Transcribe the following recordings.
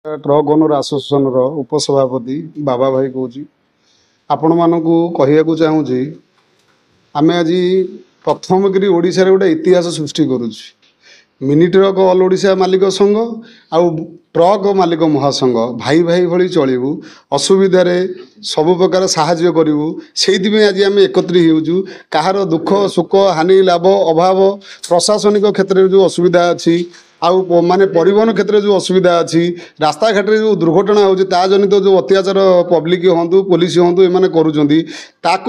Truck owner association उपसभापति बाबा भाई कौच आपण मानक कहवाक चाहूँगी आम आज प्रथम करी ओडिशा रे गोटे इतिहास सृष्टि करुच मिनी ट्रक ऑल ओडिशा मालिक संघ आउ ट्रक मालिक महासंघ भाई भाई भली चलू असुविधा सबु प्रकार साहाय्य करूँ से आज आम एकत्रित होजु कहार दुख सुख हानि लाभ अभाव प्रशासनिक क्षेत्र में जो असुविधा अच्छी आउ माने परिवहन क्षेत्र में जो असुविधा अच्छी रास्ता घाट जो दुर्घटना होती जनित जो अत्याचार पब्लिक हूँ पुलिस हूँ एम कर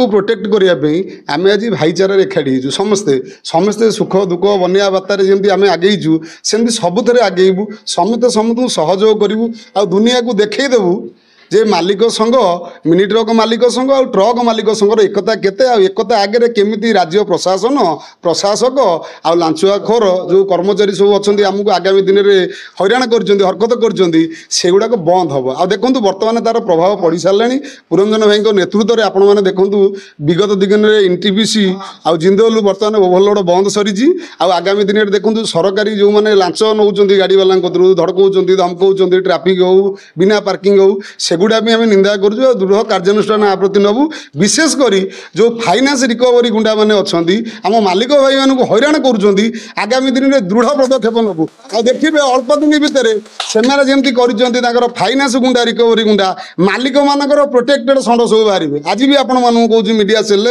प्रोटेक्ट करने आम आज भाईचार एकाठी हो समस्ते समस्ते सुख दुख बनिया बार्तार जमी आम आगेचु सेमती सबुथ आगेबू समस्ते समस्त सहयोग करूँ आ दुनिया को देखईदेवु जे मालिक संघ मिनी ट्रक मालिक संघ और ट्रक मालिक संघर एकता केते आ एकता आगे केमिति राज्य प्रशासन प्रशासक आ लांचुआखोर जो कर्मचारी सब अच्छा आमको आगामी दिन में हैरान कर हरकत कर बंद हम आ देखो बर्तमान तार प्रभाव पड़ सारे पुरंजन भाई नेतृत्व में आपण मैंने देखूँ विगत दिन में एनटीपीसी आ जिंदल बर्तमान ओभरलोड बंद सरी आगामी दिन में देखूँ सरकारी जो मैंने लांच नौ गाड़ी वाला धड़काऊँ धमकाऊँ ट्राफिक हो बिना पार्किंग हो सेगुड़ा भी आम निंदा करूँ दृढ़ कार्यानुष्ठान आ प्रति नबू विशेषकर जो फाइनान्स रिकवरी गुंडा मैंने अच्छा आम मालिक भाई मान हैरान कर आगामी दिन में दृढ़ पदक्षेप नबू आ देखिए अल्प दिन भितर से जमी कर फाइनान्स गुंडा रिकवरी गुंडा मालिक मानकर प्रोटेक्टेड षंड सब बाहर आज भी आपण मानू कहूँ मीडिया सेल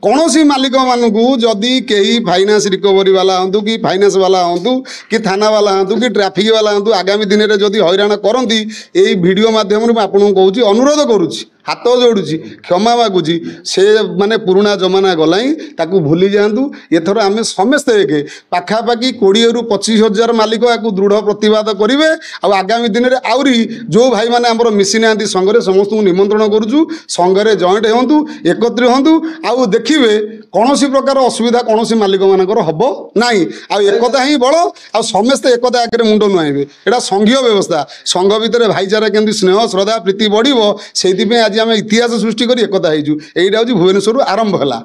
कौन मालिक मानक जदि कहीं फाइनान्स रिकवरी वाला हूँ कि फाइनान्स वाला हूँ कि थाना वाला हूँ कि ट्राफिक वाला हूँ आगामी दिन में जदि हैरान करती यही वीडियो मध्यम आपको कहूँ अनुरोध करुच्ची हाथ जोड़ुची क्षमा मागुची से माने पुराना जमाना गलाई ताकू भूली जातु एथर आम समस्ते एक पाखापाखि 20 ରୁ 25,000 मालिक या दृढ़ प्रतिवाद करेंगे आगामी दिन में आहरी जो भाई मैंने आम मिसी ना संघरे समस्त निमंत्रण करुचु संघरे जॉइंट हूँ एकत्रित हूँ आउ देखिए कौन प्रकार असुविधा कौन मालिक मानकर हम ना एकता ही बड़ आ समस्ते एकता आगे मुंड नुआबे यहाँ संघीय व्यवस्था संघ भितर भाईचारा केमती स्नेह श्रद्धा प्रीति बढ़ से आज आम इतिहास सृष्टि कर एकता हो भुवनेश्वर आरंभ है।